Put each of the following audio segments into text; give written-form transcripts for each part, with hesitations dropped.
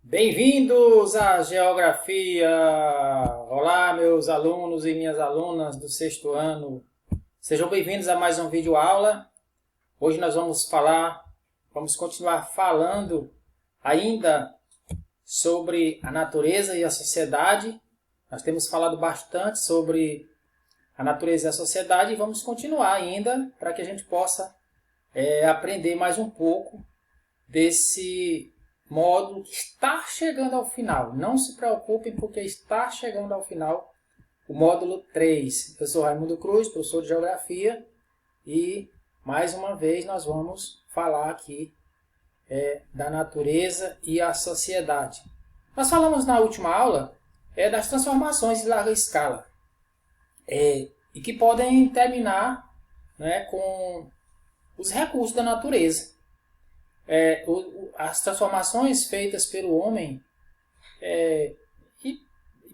Bem-vindos à Geografia! Olá, meus alunos e minhas alunas do sexto ano. Sejam bem-vindos a mais um vídeo aula. Hoje nós vamos continuar falando ainda sobre a natureza e a sociedade. Nós temos falado bastante sobre a natureza e a sociedade e vamos continuar ainda para que a gente possa aprender mais um pouco desse módulo que está chegando ao final. Não se preocupem porque está chegando ao final o módulo 3. Eu sou Raimundo Cruz, professor de Geografia, e mais uma vez nós vamos falar aqui da natureza e a sociedade. Nós falamos na última aula das transformações de larga escala e que podem terminar com os recursos da natureza. As transformações feitas pelo homem e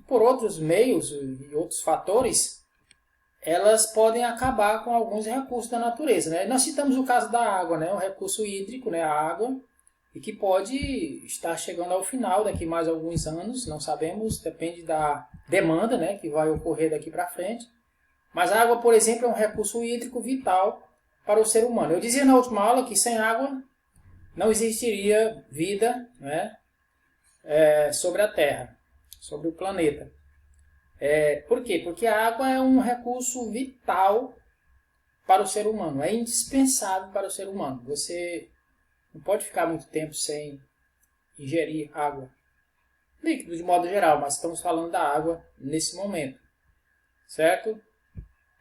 por outros meios e outros fatores, elas podem acabar com alguns recursos da natureza. Nós citamos o caso da água, o recurso hídrico, a água, e que pode estar chegando ao final daqui mais alguns anos, não sabemos, depende da demanda que vai ocorrer daqui para frente. Mas a água, por exemplo, é um recurso hídrico vital para o ser humano. Eu dizia na última aula que sem água não existiria vida sobre a Terra, sobre o planeta. Por quê? Porque a água é um recurso vital para o ser humano, é indispensável para o ser humano. Você não pode ficar muito tempo sem ingerir água, líquido de modo geral, mas estamos falando da água nesse momento, certo?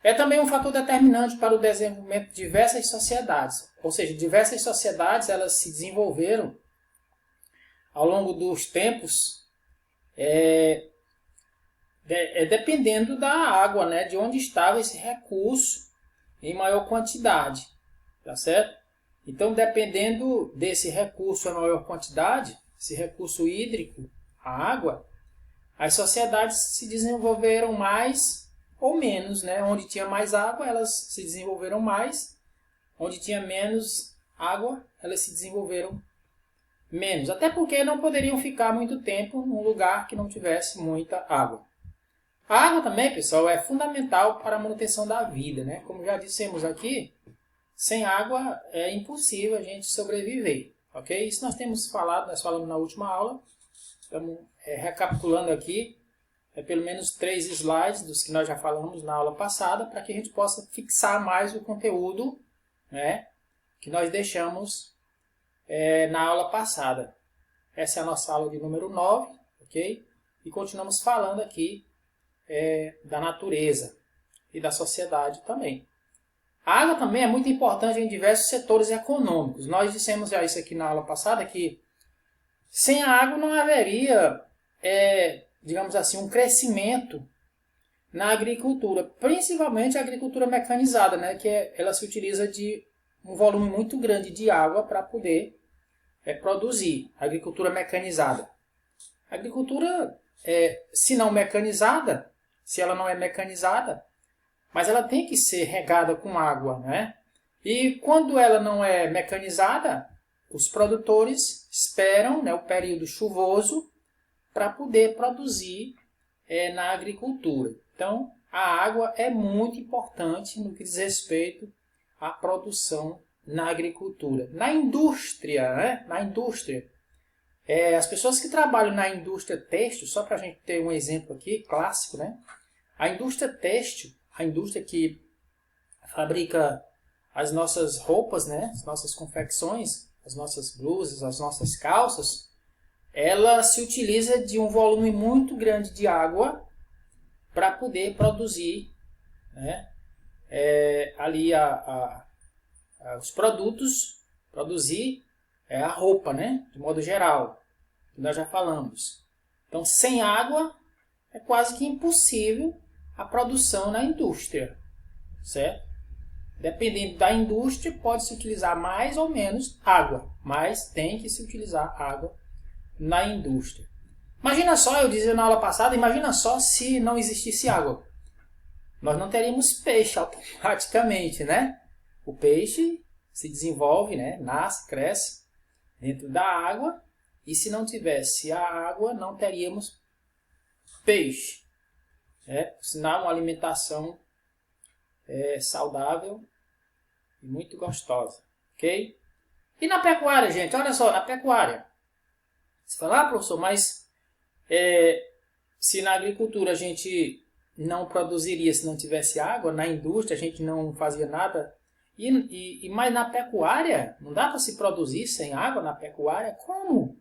É também um fator determinante para o desenvolvimento de diversas sociedades. Ou seja, diversas sociedades elas se desenvolveram ao longo dos tempos dependendo da água, de onde estava esse recurso em maior quantidade. Tá certo? Então, dependendo desse recurso em maior quantidade, esse recurso hídrico, a água, as sociedades se desenvolveram mais ou menos, Onde tinha mais água, elas se desenvolveram mais. Onde tinha menos água, elas se desenvolveram menos. Até porque não poderiam ficar muito tempo num lugar que não tivesse muita água. A água também, pessoal, é fundamental para a manutenção da vida, Como já dissemos aqui, sem água é impossível a gente sobreviver, ok? Isso nós falamos na última aula. Estamos recapitulando aqui. Pelo menos 3 slides dos que nós já falamos na aula passada, para que a gente possa fixar mais o conteúdo que nós deixamos na aula passada. Essa é a nossa aula de número 9, ok? E continuamos falando aqui da natureza e da sociedade também. A água também é muito importante em diversos setores econômicos. Nós dissemos já isso aqui na aula passada, que sem a água não haveria digamos assim, um crescimento na agricultura, principalmente a agricultura mecanizada, que ela se utiliza de um volume muito grande de água para poder produzir. A agricultura mecanizada. A agricultura, se não mecanizada, se ela não é mecanizada, mas ela tem que ser regada com água, E quando ela não é mecanizada, os produtores esperam o período chuvoso para poder produzir na agricultura. Então, a água é muito importante no que diz respeito à produção na agricultura. Na indústria, as pessoas que trabalham na indústria têxtil, só para a gente ter um exemplo aqui, clássico, A indústria têxtil, a indústria que fabrica as nossas roupas, as nossas confecções, as nossas blusas, as nossas calças, ela se utiliza de um volume muito grande de água para poder produzir ali os produtos, produzir a roupa, de modo geral, que nós já falamos. Então, sem água, é quase que impossível a produção na indústria, certo? Dependendo da indústria, pode-se utilizar mais ou menos água, mas tem que se utilizar água na indústria. Imagina só, eu dizia na aula passada, imagina só se não existisse água. Nós não teríamos peixe automaticamente, O peixe se desenvolve, nasce, cresce dentro da água E se não tivesse a água, não teríamos peixe. Sinal, uma alimentação saudável e muito gostosa. Ok? E na pecuária, gente? Olha só, na pecuária. Você fala, professor, mas se na agricultura a gente não produziria se não tivesse água, na indústria a gente não fazia nada, mas na pecuária, não dá para se produzir sem água na pecuária? Como?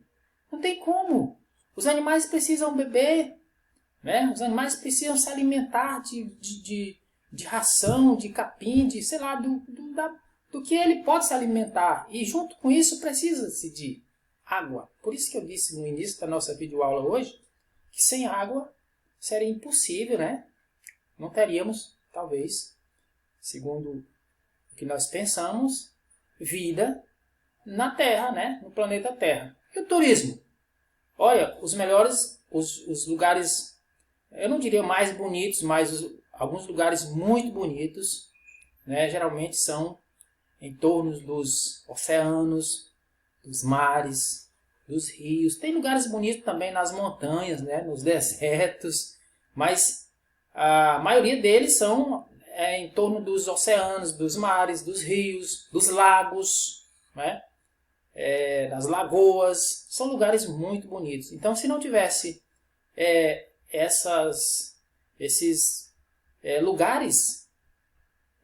Não tem como. Os animais precisam beber, né? Os animais precisam se alimentar de ração, de capim, de, sei lá, do que ele pode se alimentar. E junto com isso precisa-se de água. Por isso que eu disse no início da nossa videoaula hoje, que sem água seria impossível, né? Não teríamos, talvez, segundo o que nós pensamos, vida na Terra, né? No planeta Terra. E o turismo? Olha, os melhores, os lugares, eu não diria mais bonitos, mas alguns lugares muito bonitos, né? Geralmente são em torno dos oceanos, dos mares, dos rios. Tem lugares bonitos também nas montanhas, né? Nos desertos, mas a maioria deles são em torno dos oceanos, dos mares, dos rios, dos lagos, né? Das lagoas. São lugares muito bonitos. Então, se não tivesse esses lugares,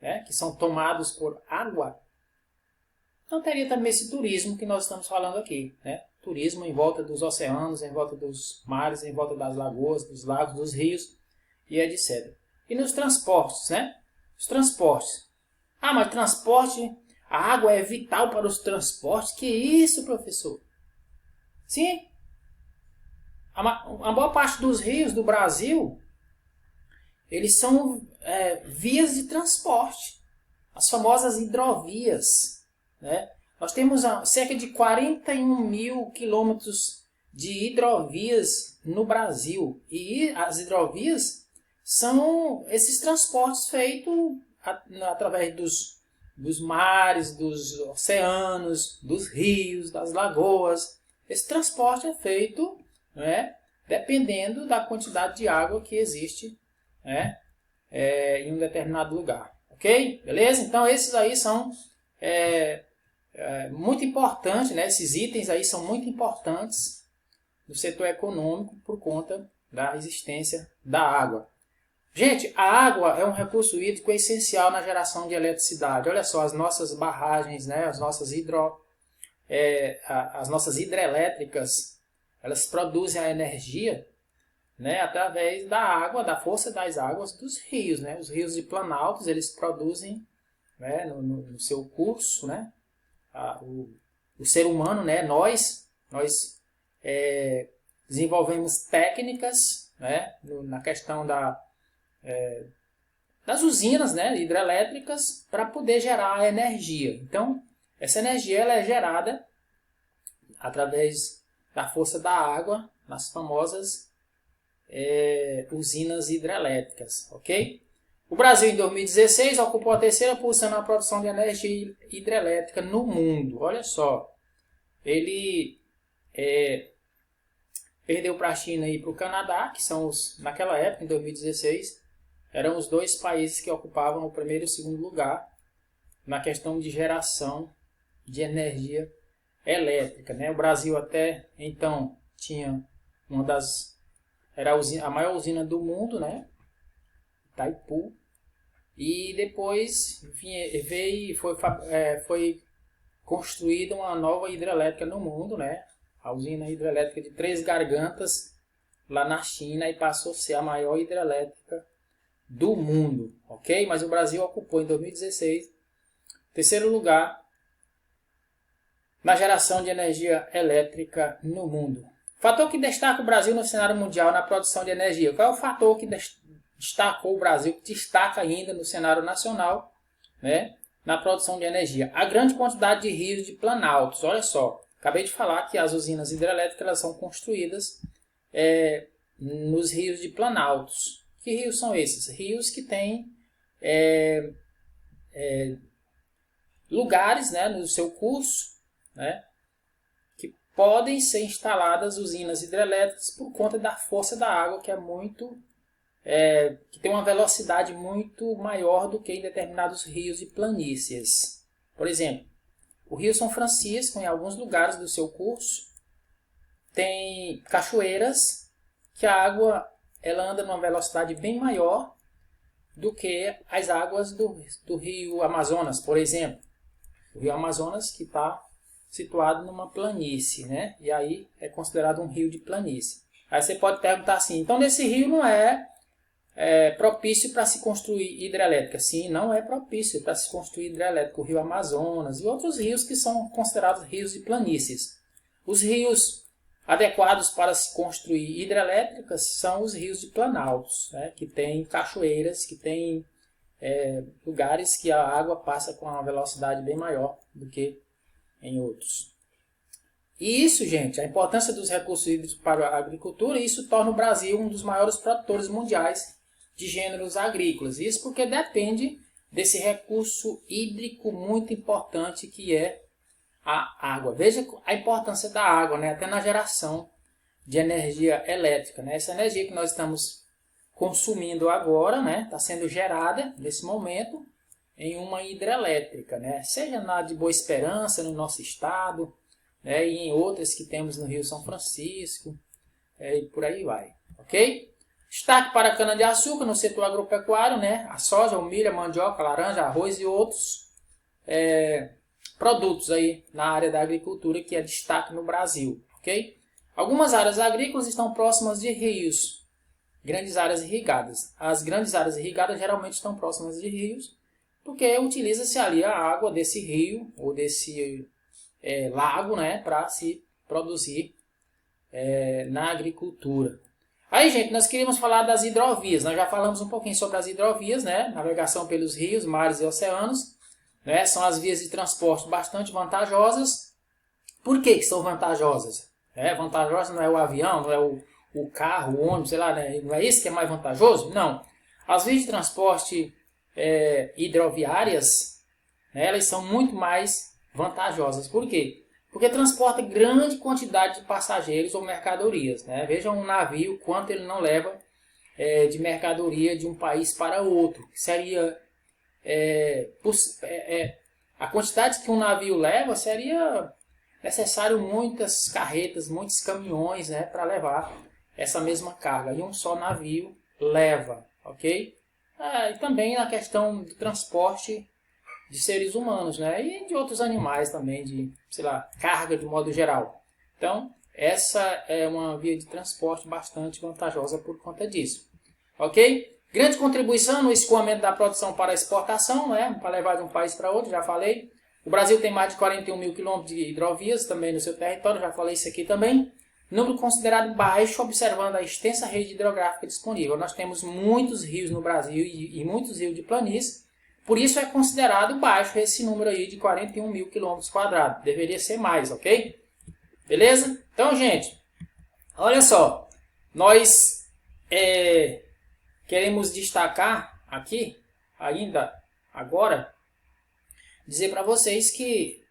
né, que são tomados por água, não teria também esse turismo que nós estamos falando aqui, né? Turismo em volta dos oceanos, em volta dos mares, em volta das lagoas, dos lagos, dos rios e etc. E nos transportes, né? Os transportes. Ah, mas transporte, a água é vital para os transportes? Que isso, professor? Sim. A maior parte dos rios do Brasil, eles são vias de transporte. As famosas hidrovias, né? Nós temos cerca de 41 mil quilômetros de hidrovias no Brasil. E as hidrovias são esses transportes feitos através dos mares, dos oceanos, dos rios, das lagoas. Esse transporte é feito, né, dependendo da quantidade de água que existe, né, em um determinado lugar. Ok? Beleza? Então esses aí são muito importantes, né? Esses itens aí são muito importantes no setor econômico por conta da existência da água. Gente, a água é um recurso hídrico essencial na geração de eletricidade. Olha só, as nossas barragens, né? As nossas hidrelétricas, elas produzem a energia, né, através da água, da força das águas dos rios, né? Os rios de planaltos, eles produzem, né, no seu curso, né, o ser humano, né, nós desenvolvemos técnicas, né, na questão das usinas, né, hidrelétricas para poder gerar energia. Então, essa energia ela é gerada através da força da água nas famosas usinas hidrelétricas, ok? O Brasil, em 2016, ocupou a terceira posição na produção de energia hidrelétrica no mundo. Olha só, ele perdeu para a China e para o Canadá, que são naquela época, em 2016, eram os dois países que ocupavam o primeiro e o segundo lugar na questão de geração de energia elétrica, né? O Brasil até então tinha era a maior usina do mundo, né? Itaipu. E depois, enfim, foi construída uma nova hidrelétrica no mundo, né? A usina hidrelétrica de Três Gargantas, lá na China, e passou a ser a maior hidrelétrica do mundo, ok? Mas o Brasil ocupou em 2016 terceiro lugar na geração de energia elétrica no mundo. Fator que destaca o Brasil no cenário mundial na produção de energia. Qual é o fator que destacou o Brasil, que destaca ainda no cenário nacional, né, na produção de energia? A grande quantidade de rios de planaltos. Olha só, acabei de falar que as usinas hidrelétricas elas são construídas nos rios de planaltos. Que rios são esses? Rios que têm lugares, né, no seu curso, né, que podem ser instaladas usinas hidrelétricas por conta da força da água, que é que tem uma velocidade muito maior do que em determinados rios e planícies. Por exemplo, o Rio São Francisco, em alguns lugares do seu curso, tem cachoeiras que a água ela anda numa velocidade bem maior do que as águas do Rio Amazonas, por exemplo. O Rio Amazonas que está situado numa planície, né? E aí é considerado um rio de planície. Aí você pode perguntar assim, então nesse rio não é propício para se construir hidrelétrica? Sim, não é propício para se construir hidrelétrica. O Rio Amazonas e outros rios que são considerados rios de planícies. Os rios adequados para se construir hidrelétricas são os rios de planaltos, né? Que tem cachoeiras, que tem lugares que a água passa com uma velocidade bem maior do que em outros. E isso, gente, a importância dos recursos hídricos para a agricultura, isso torna o Brasil um dos maiores produtores mundiais de gêneros agrícolas. Isso porque depende desse recurso hídrico muito importante que é a água. Veja a importância da água, né? Até na geração de energia elétrica, né? Essa energia que nós estamos consumindo agora, né? Está sendo gerada nesse momento em uma hidrelétrica, né? Seja na de Boa Esperança, no nosso estado, né? E em outras que temos no Rio São Francisco, e por aí vai, ok? Destaque para a cana-de-açúcar no setor agropecuário, né? A soja, o milho, a mandioca, a laranja, arroz e outros produtos aí na área da agricultura que é destaque no Brasil, ok? Algumas áreas agrícolas estão próximas de rios, grandes áreas irrigadas. As grandes áreas irrigadas geralmente estão próximas de rios, porque utiliza-se ali a água desse rio ou desse lago, né, para se produzir na agricultura. Aí, gente, nós queríamos falar das hidrovias. Nós já falamos um pouquinho sobre as hidrovias, né, navegação pelos rios, mares e oceanos. Né, são as vias de transporte bastante vantajosas. Por que são vantajosas? Vantajosa não é o avião, não é o carro, o ônibus, sei lá, né? Não é isso que é mais vantajoso? Não. As vias de transporte hidroviárias, né, elas são muito mais vantajosas. Por quê? Porque transporta grande quantidade de passageiros ou mercadorias. Né? Vejam um navio, quanto ele não leva de mercadoria de um país para outro. Seria a quantidade que um navio leva, seria necessário muitas carretas, muitos caminhões, né, para levar essa mesma carga. E um só navio leva, ok? E também na questão do transporte de seres humanos, né, e de outros animais também, de, sei lá, carga de modo geral. Então, essa é uma via de transporte bastante vantajosa por conta disso, ok? Grande contribuição no escoamento da produção para a exportação, né, para levar de um país para outro, já falei. O Brasil tem mais de 41 mil quilômetros de hidrovias também no seu território, já falei isso aqui também. Número considerado baixo, observando a extensa rede hidrográfica disponível. Nós temos muitos rios no Brasil e muitos rios de planície, por isso é considerado baixo esse número aí de 41 mil quilômetros quadrados. Deveria ser mais, ok? Beleza? Então, gente, olha só, nós queremos destacar aqui, ainda agora, dizer para vocês que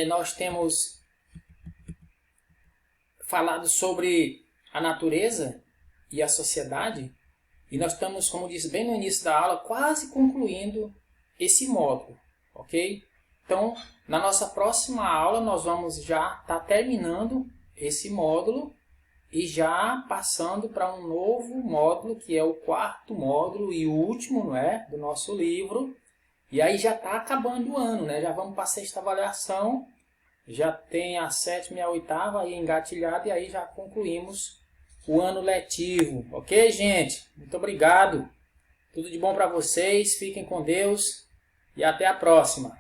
nós temos falado sobre a natureza e a sociedade, e nós estamos, como disse bem no início da aula, quase concluindo esse módulo, ok? Então, na nossa próxima aula, nós vamos já estar terminando esse módulo e já passando para um novo módulo, que é o quarto módulo e o último, não é, do nosso livro. E aí já está acabando o ano, né? Já vamos para a sexta avaliação, já tem a sétima e a oitava aí engatilhada, e aí já concluímos o ano letivo. Ok, gente? Muito obrigado. Tudo de bom para vocês, fiquem com Deus e até a próxima.